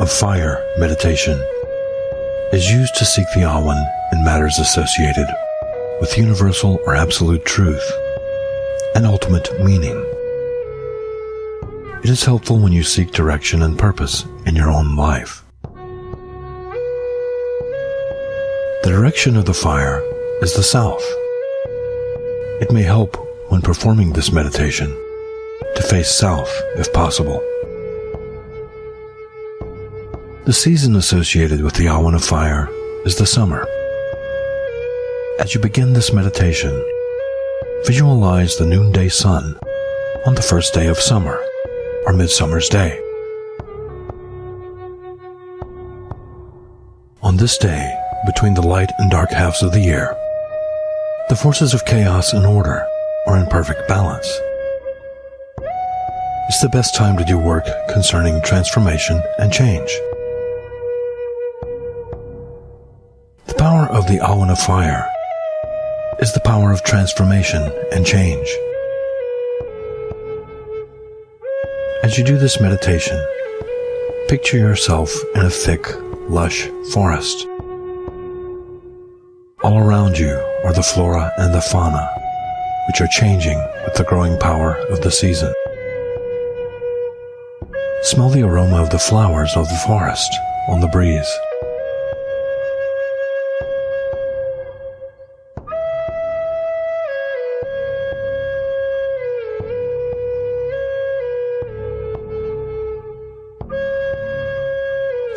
of Fire meditation is used to seek the Awen in matters associated with universal or absolute truth and ultimate meaning. It is helpful when you seek direction and purpose in your own life. The direction of the fire is the south. It may help when performing this meditation to face south if possible. The season associated with the Awen of Fire is the summer. As you begin this meditation, visualize the noonday sun on the first day of summer, or Midsummer's Day. On this day, between the light and dark halves of the year, the forces of chaos and order are in perfect balance. It's the best time to do work concerning transformation and change. The power of the Awen of Fire is the power of transformation and change. As you do this meditation, picture yourself in a thick, lush forest. All around you are the flora and the fauna, which are changing with the growing power of the season. Smell the aroma of the flowers of the forest on the breeze.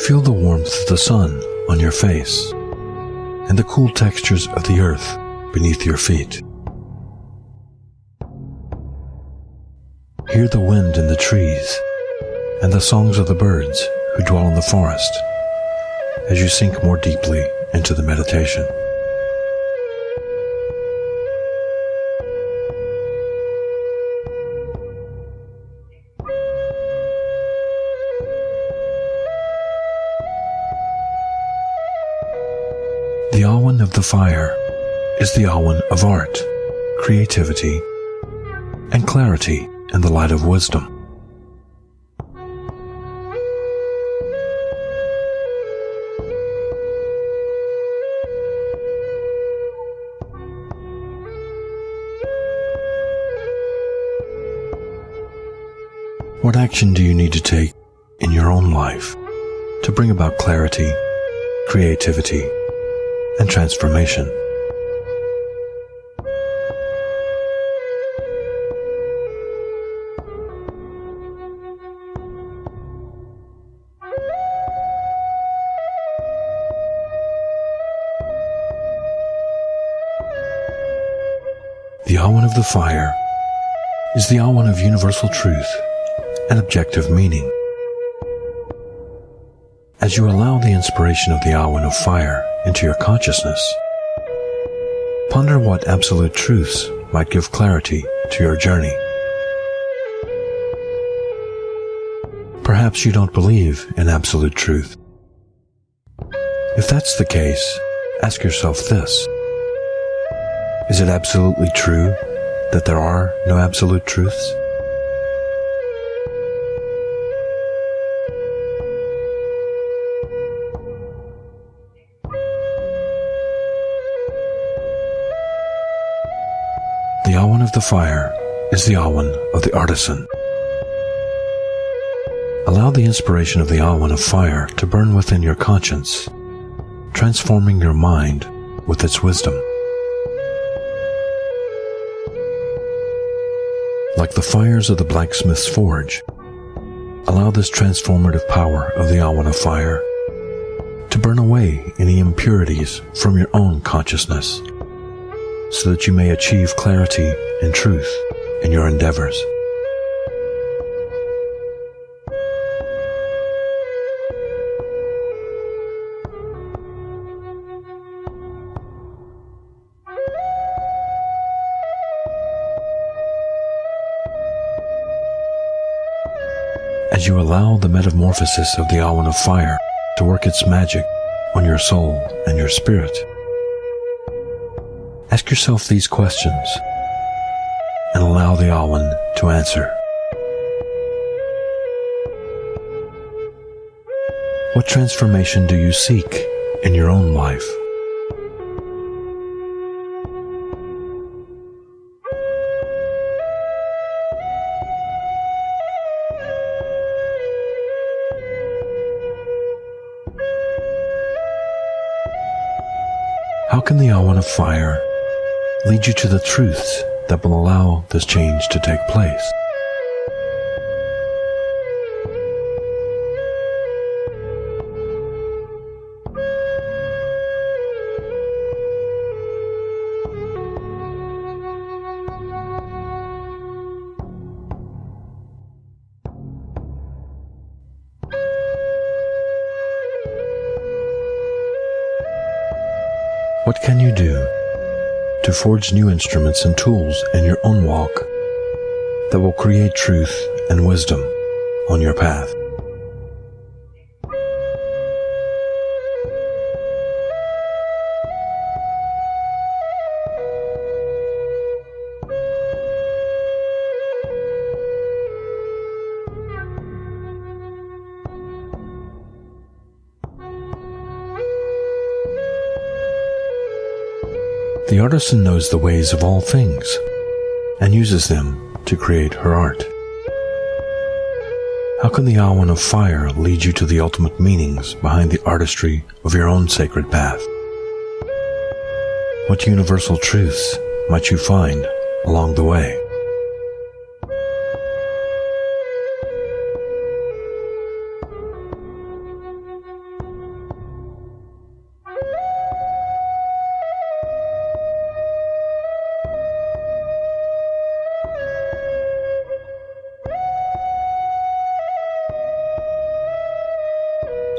Feel the warmth of the sun on your face and the cool textures of the earth beneath your feet. Hear the wind in the trees and the songs of the birds who dwell in the forest as you sink more deeply into the meditation. The Awen of the Fire is the Awen of art, creativity, and clarity in the light of wisdom. What action do you need to take in your own life to bring about clarity, creativity, and transformation? The Awen of the Fire is the Awen of universal truth and objective meaning. As you allow the inspiration of the Awen of Fire into your consciousness, ponder what absolute truths might give clarity to your journey. Perhaps you don't believe in absolute truth. If that's the case, ask yourself this: is it absolutely true that there are no absolute truths? The Awen of the Fire is the Awen of the artisan. Allow the inspiration of the Awen of Fire to burn within your conscience, transforming your mind with its wisdom. Like the fires of the blacksmith's forge, allow this transformative power of the Awen of Fire to burn away any impurities from your own consciousness, so that you may achieve clarity and truth in your endeavors. As you allow the metamorphosis of the Awen of Fire to work its magic on your soul and your spirit, ask yourself these questions and allow the Awen to answer. What transformation do you seek in your own life? How can the Awen of Fire lead you to the truths that will allow this change to take place? What can you do to forge new instruments and tools in your own walk that will create truth and wisdom on your path? The artisan knows the ways of all things and uses them to create her art. How can the Awen of Fire lead you to the ultimate meanings behind the artistry of your own sacred path? What universal truths might you find along the way?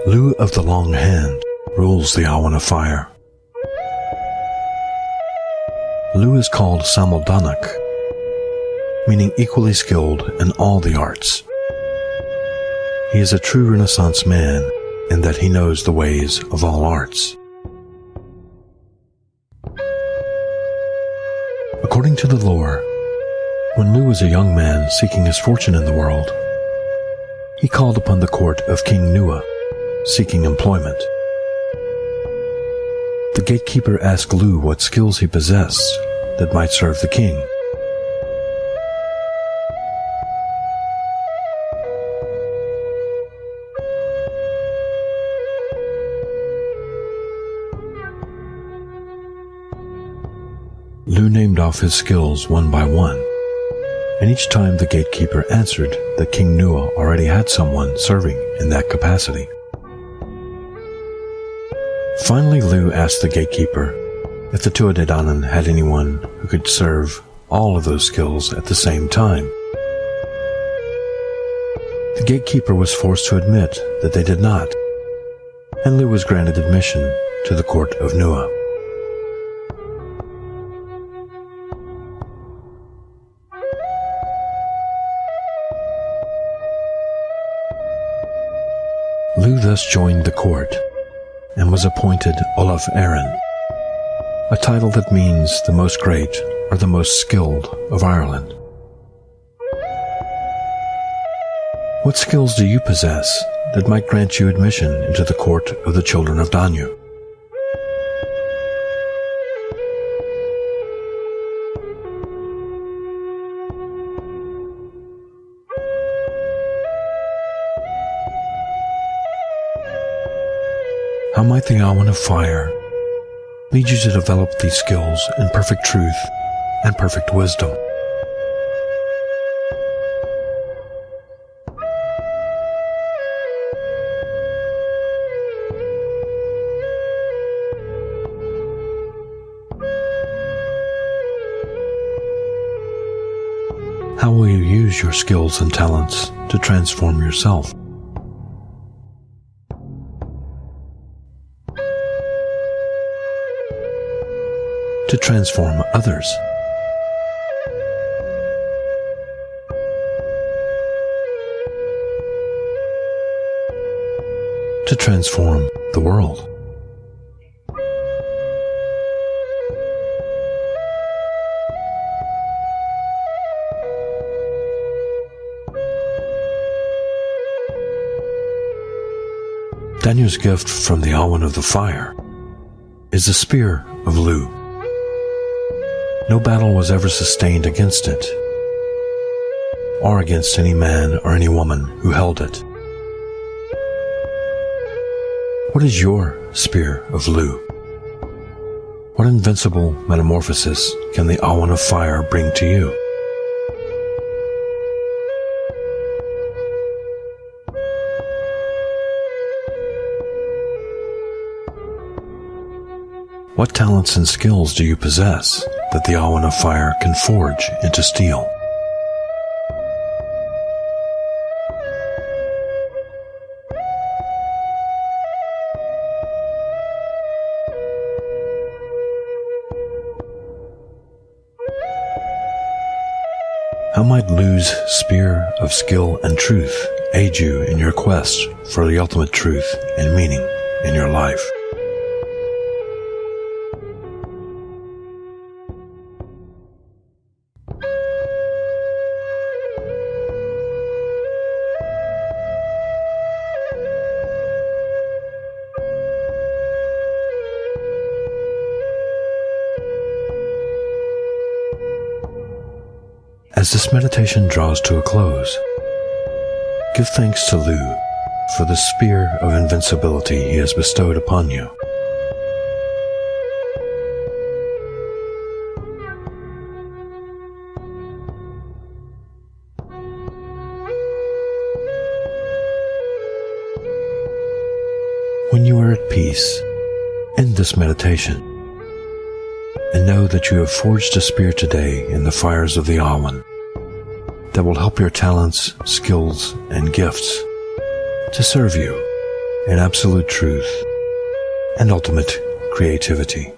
Lu of the Long Hand rules the Awen of Fire. Lu is called Samaldanak, meaning equally skilled in all the arts. He is a true Renaissance man in that he knows the ways of all arts. According to the lore, when Lu was a young man seeking his fortune in the world, he called upon the court of King Nua, seeking employment. The gatekeeper asked Lu what skills he possessed that might serve the king. Lu named off his skills one by one, and each time the gatekeeper answered that King Nua already had someone serving in that capacity. Finally, Lu asked the gatekeeper if the Tuatha had anyone who could serve all of those skills at the same time. The gatekeeper was forced to admit that they did not, and Lu was granted admission to the court of Nua. Lu thus joined the court and was appointed Olaf Éireann, a title that means the most great or the most skilled of Ireland. What skills do you possess that might grant you admission into the court of the children of Danu? How might the Awen of Fire lead you to develop these skills in perfect truth and perfect wisdom? How will you use your skills and talents to transform yourself? To transform others? To transform the world? Daniel's gift from the Awen of the Fire is the Spear of Lu. No battle was ever sustained against it, or against any man or any woman who held it. What is your Spear of Lu? What invincible metamorphosis can the Awen of Fire bring to you? What talents and skills do you possess that the Awen of Fire can forge into steel? How might Lu's Spear of Skill and Truth aid you in your quest for the ultimate truth and meaning in your life? As this meditation draws to a close, give thanks to Lu for the spear of invincibility he has bestowed upon you. When you are at peace, end this meditation and know that you have forged a spear today in the fires of the Awen that will help your talents, skills, and gifts to serve you in absolute truth and ultimate creativity.